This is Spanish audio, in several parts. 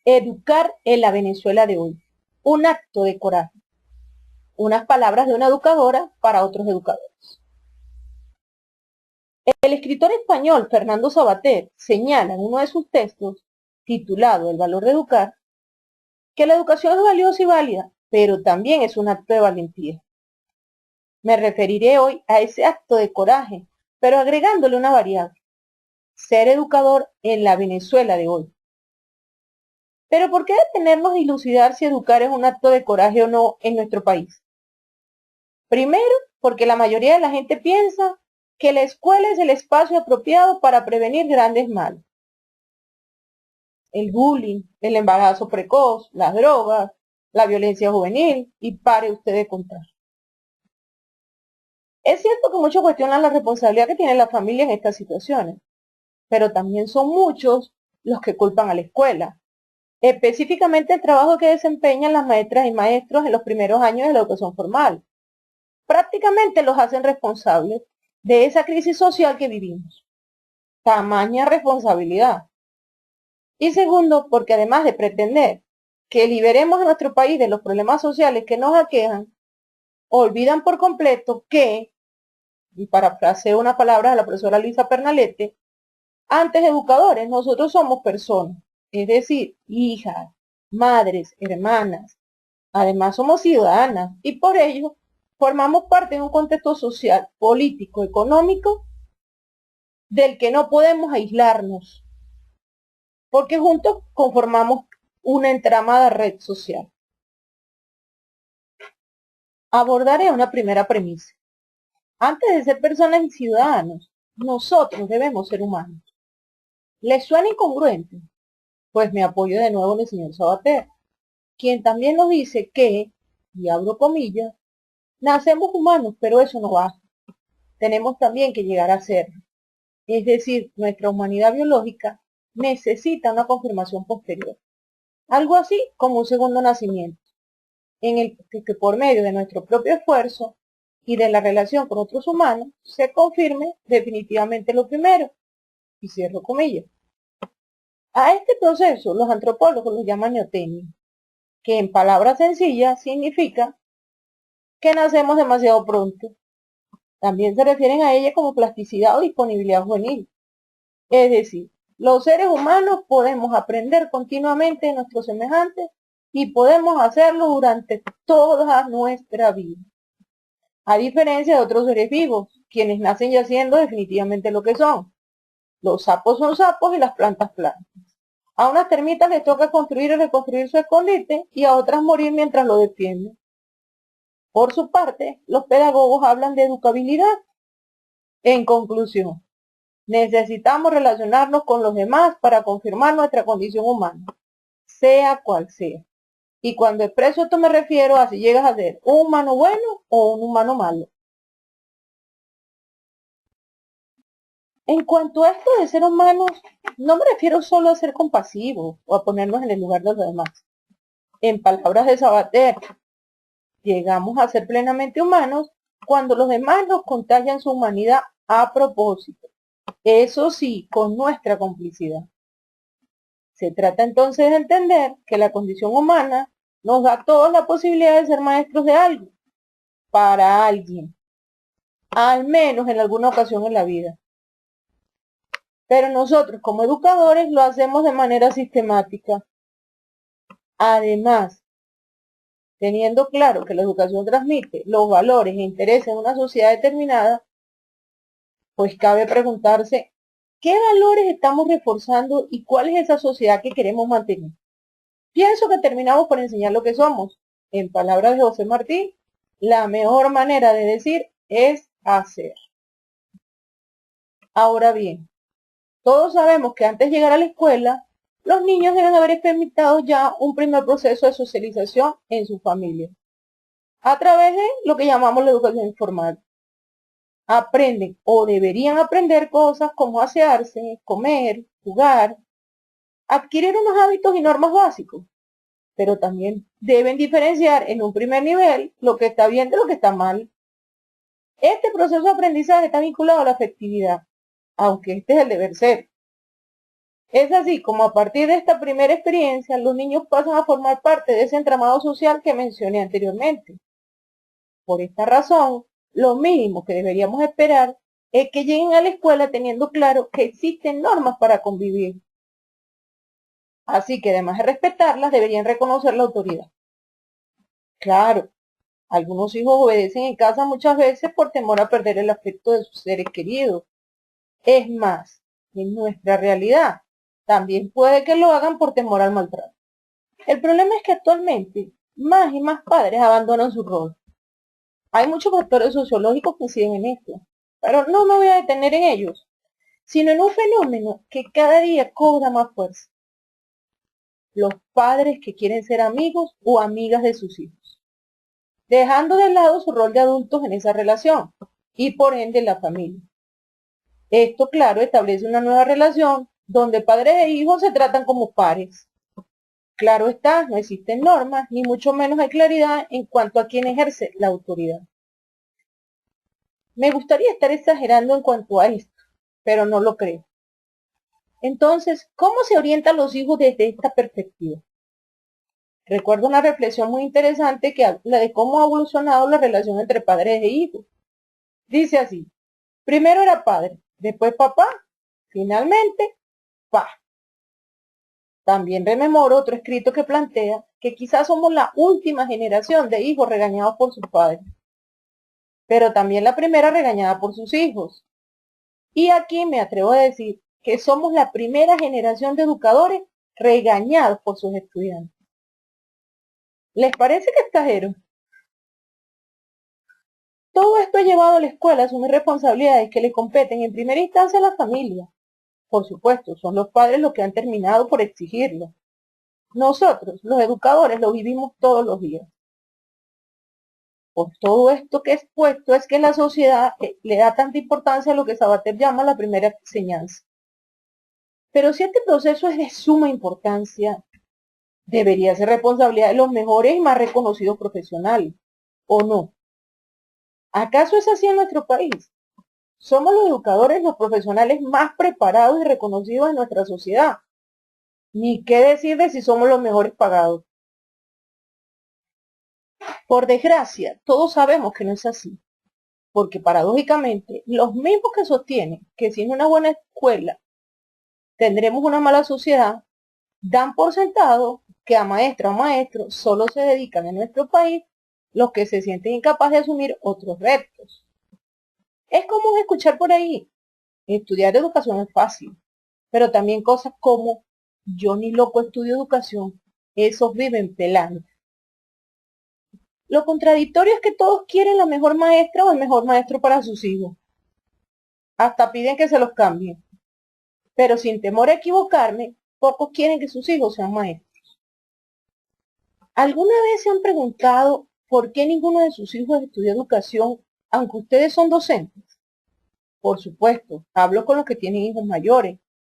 Educar en la Venezuela de hoy. Un acto de coraje. Unas palabras de una educadora para otros educadores. El escritor español Fernando Savater señala en uno de sus textos, titulado El valor de educar, que la educación es valiosa y válida, pero también es un acto de valentía. Me referiré hoy a ese acto de coraje, pero agregándole una variable: ser educador en la Venezuela de hoy. Pero ¿por qué detenernos de dilucidar si educar es un acto de coraje o no en nuestro país? Primero, porque la mayoría de la gente piensa que la escuela es el espacio apropiado para prevenir grandes males. El bullying, el embarazo precoz, las drogas, la violencia juvenil, y pare usted de contar. Es cierto que muchos cuestionan la responsabilidad que tiene la familia en estas situaciones, pero también son muchos los que culpan a la escuela, específicamente el trabajo que desempeñan las maestras y maestros en los primeros años de la educación formal. Prácticamente los hacen responsables de esa crisis social que vivimos. Tamaña responsabilidad. Y segundo, porque además de pretender que liberemos a nuestro país de los problemas sociales que nos aquejan, olvidan por completo que, y parafraseo una palabra de la profesora Luisa Pernalete, antes educadores, nosotros somos personas, es decir, hijas, madres, hermanas. Además somos ciudadanas y por ello formamos parte de un contexto social, político, económico del que no podemos aislarnos, porque juntos conformamos una entramada red social. Abordaré una primera premisa. Antes de ser personas y ciudadanos, nosotros debemos ser humanos. ¿Les suena incongruente? Pues me apoyo de nuevo en el señor Savater, quien también nos dice que, y abro comillas, nacemos humanos, pero eso no basta. Tenemos también que llegar a serlo. Es decir, nuestra humanidad biológica necesita una confirmación posterior. Algo así como un segundo nacimiento, en el que por medio de nuestro propio esfuerzo y de la relación con otros humanos se confirme definitivamente lo primero. Y cierro comillas. A este proceso los antropólogos lo llaman neotenia, que en palabras sencillas significa que nacemos demasiado pronto. También se refieren a ella como plasticidad o disponibilidad juvenil. Es decir, los seres humanos podemos aprender continuamente de nuestros semejantes y podemos hacerlo durante toda nuestra vida. A diferencia de otros seres vivos, quienes nacen ya siendo definitivamente lo que son. Los sapos son sapos y las plantas plantas. A unas termitas les toca construir y reconstruir su escondite y a otras morir mientras lo defienden. Por su parte, los pedagogos hablan de educabilidad. En conclusión, necesitamos relacionarnos con los demás para confirmar nuestra condición humana, sea cual sea. Y cuando expreso esto me refiero a si llegas a ser un humano bueno o un humano malo. En cuanto a esto de ser humanos, no me refiero solo a ser compasivos o a ponernos en el lugar de los demás. En palabras de Savater, llegamos a ser plenamente humanos cuando los demás nos contagian su humanidad a propósito. Eso sí, con nuestra complicidad. Se trata entonces de entender que la condición humana nos da a todos la posibilidad de ser maestros de algo, para alguien, al menos en alguna ocasión en la vida. Pero nosotros como educadores lo hacemos de manera sistemática. Además, teniendo claro que la educación transmite los valores e intereses de una sociedad determinada, pues cabe preguntarse, ¿qué valores estamos reforzando y cuál es esa sociedad que queremos mantener? Pienso que terminamos por enseñar lo que somos. En palabras de José Martí, la mejor manera de decir es hacer. Ahora bien, todos sabemos que antes de llegar a la escuela, los niños deben haber experimentado ya un primer proceso de socialización en su familia, a través de lo que llamamos la educación informal. Aprenden o deberían aprender cosas como asearse, comer, jugar, adquirir unos hábitos y normas básicos, pero también deben diferenciar en un primer nivel lo que está bien de lo que está mal. Este proceso de aprendizaje está vinculado a la afectividad, aunque este es el deber ser. Es así como a partir de esta primera experiencia, los niños pasan a formar parte de ese entramado social que mencioné anteriormente. Por esta razón, lo mínimo que deberíamos esperar es que lleguen a la escuela teniendo claro que existen normas para convivir. Así que además de respetarlas, deberían reconocer la autoridad. Claro, algunos hijos obedecen en casa muchas veces por temor a perder el afecto de sus seres queridos. Es más, en nuestra realidad, también puede que lo hagan por temor al maltrato. El problema es que actualmente más y más padres abandonan su rol. Hay muchos factores sociológicos que inciden en esto, pero no me voy a detener en ellos, sino en un fenómeno que cada día cobra más fuerza. Los padres que quieren ser amigos o amigas de sus hijos, dejando de lado su rol de adultos en esa relación y por ende la familia. Esto, claro, establece una nueva relación donde padres e hijos se tratan como pares. Claro está, no existen normas, ni mucho menos hay claridad en cuanto a quién ejerce la autoridad. Me gustaría estar exagerando en cuanto a esto, pero no lo creo. Entonces, ¿cómo se orientan los hijos desde esta perspectiva? Recuerdo una reflexión muy interesante que habla de cómo ha evolucionado la relación entre padres e hijos. Dice así, primero era padre, después papá, finalmente, pa. También rememoro otro escrito que plantea que quizás somos la última generación de hijos regañados por sus padres, pero también la primera regañada por sus hijos. Y aquí me atrevo a decir que somos la primera generación de educadores regañados por sus estudiantes. ¿Les parece que exagero? Todo esto ha llevado a la escuela a asumir responsabilidades que le competen en primera instancia a la familia. Por supuesto, son los padres los que han terminado por exigirlo. Nosotros, los educadores, lo vivimos todos los días. Por todo esto que he expuesto es que la sociedad le da tanta importancia a lo que Sabater llama la primera enseñanza. Pero si este proceso es de suma importancia, debería ser responsabilidad de los mejores y más reconocidos profesionales, ¿o no? ¿Acaso es así en nuestro país? Somos los educadores, los profesionales más preparados y reconocidos en nuestra sociedad. Ni qué decir de si somos los mejores pagados. Por desgracia, todos sabemos que no es así, porque paradójicamente, los mismos que sostienen que sin una buena escuela tendremos una mala sociedad, dan por sentado que a maestra o maestro solo se dedican en nuestro país los que se sienten incapaces de asumir otros retos. Es común escuchar por ahí, estudiar educación es fácil, pero también cosas como yo ni loco estudio educación, esos viven pelando. Lo contradictorio es que todos quieren la mejor maestra o el mejor maestro para sus hijos. Hasta piden que se los cambien. Pero sin temor a equivocarme, pocos quieren que sus hijos sean maestros. ¿Alguna vez se han preguntado por qué ninguno de sus hijos estudia educación, aunque ustedes son docentes? Por supuesto, hablo con los que tienen hijos mayores,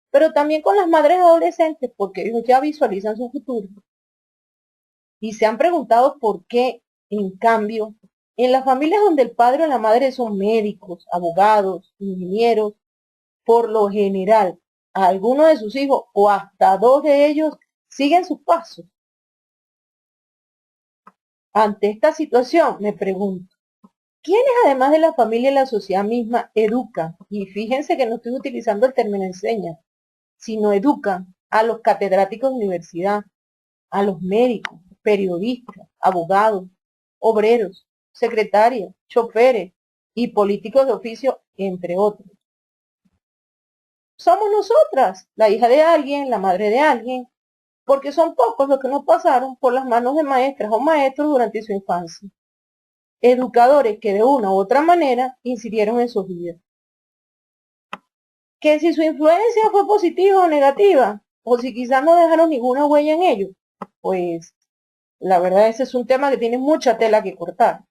pero también con las madres adolescentes porque ellos ya visualizan su futuro. Y se han preguntado por qué, en cambio, en las familias donde el padre o la madre son médicos, abogados, ingenieros, por lo general, a alguno de sus hijos o hasta dos de ellos siguen sus pasos. Ante esta situación, me pregunto, ¿quiénes además de la familia y la sociedad misma educan? Y fíjense que no estoy utilizando el término enseña, sino educan a los catedráticos de universidad, a los médicos, periodistas, abogados, obreros, secretarias, choferes y políticos de oficio, entre otros. Somos nosotras, la hija de alguien, la madre de alguien, porque son pocos los que nos pasaron por las manos de maestras o maestros durante su infancia. Educadores que de una u otra manera incidieron en sus vidas. Que si su influencia fue positiva o negativa, o si quizás no dejaron ninguna huella en ellos, pues la verdad ese es un tema que tiene mucha tela que cortar.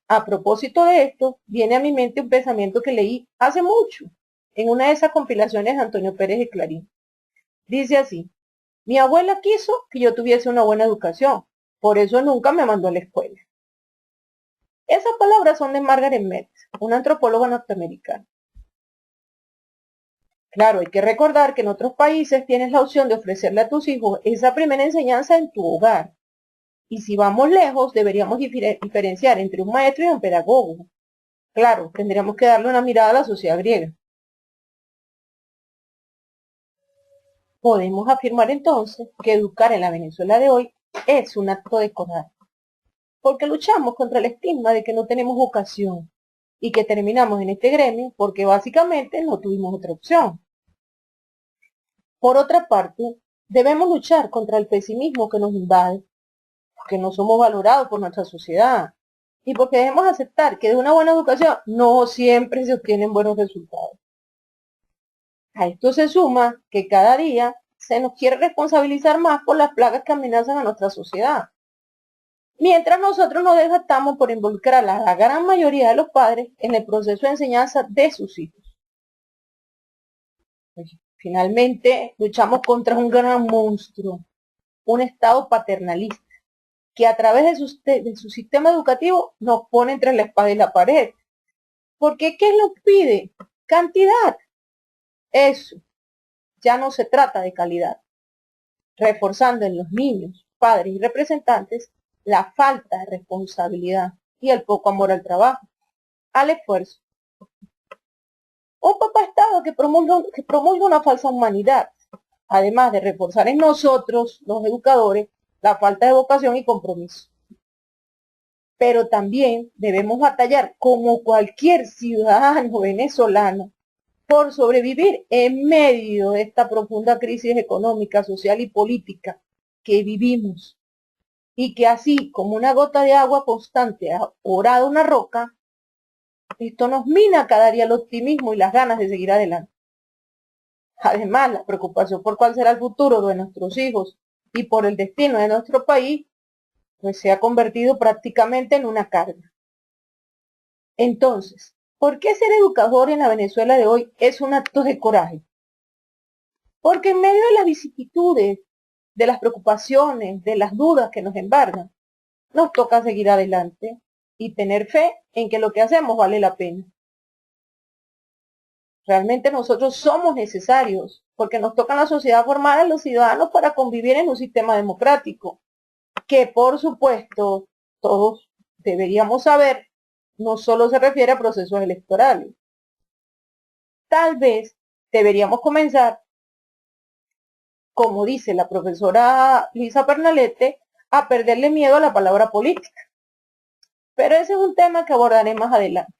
A propósito de esto, viene a mi mente un pensamiento que leí hace mucho, en una de esas compilaciones de Antonio Pérez de Clarín. Dice así, mi abuela quiso que yo tuviese una buena educación, por eso nunca me mandó a la escuela. Esas palabras son de Margaret Mead, una antropóloga norteamericana. Claro, hay que recordar que en otros países tienes la opción de ofrecerle a tus hijos esa primera enseñanza en tu hogar. Y si vamos lejos, deberíamos diferenciar entre un maestro y un pedagogo. Claro, tendríamos que darle una mirada a la sociedad griega. Podemos afirmar entonces que educar en la Venezuela de hoy es un acto de coraje, porque luchamos contra el estigma de que no tenemos vocación y que terminamos en este gremio porque básicamente no tuvimos otra opción. Por otra parte, debemos luchar contra el pesimismo que nos invade, porque no somos valorados por nuestra sociedad y porque debemos aceptar que de una buena educación no siempre se obtienen buenos resultados. A esto se suma que cada día se nos quiere responsabilizar más por las plagas que amenazan a nuestra sociedad, mientras nosotros nos desgastamos por involucrar a la gran mayoría de los padres en el proceso de enseñanza de sus hijos. Finalmente, luchamos contra un gran monstruo, un Estado paternalista, que a través de su sistema educativo nos pone entre la espada y la pared. Porque ¿qué nos pide? Cantidad. Eso ya no se trata de calidad, reforzando en los niños, padres y representantes la falta de responsabilidad y el poco amor al trabajo, al esfuerzo. Un papá Estado que promulga una falsa humanidad, además de reforzar en nosotros, los educadores, la falta de vocación y compromiso. Pero también debemos batallar como cualquier ciudadano venezolano por sobrevivir en medio de esta profunda crisis económica, social y política que vivimos y que así como una gota de agua constante ha orado una roca, esto nos mina cada día el optimismo y las ganas de seguir adelante. Además, la preocupación por cuál será el futuro de nuestros hijos y por el destino de nuestro país, pues se ha convertido prácticamente en una carga. Entonces, ¿por qué ser educador en la Venezuela de hoy es un acto de coraje? Porque en medio de las vicisitudes, de las preocupaciones, de las dudas que nos embargan, nos toca seguir adelante y tener fe en que lo que hacemos vale la pena. Realmente nosotros somos necesarios porque nos toca en la sociedad formar a los ciudadanos para convivir en un sistema democrático, que por supuesto todos deberíamos saber, no solo se refiere a procesos electorales. Tal vez deberíamos comenzar, como dice la profesora Lisa Pernalete, a perderle miedo a la palabra política. Pero ese es un tema que abordaré más adelante.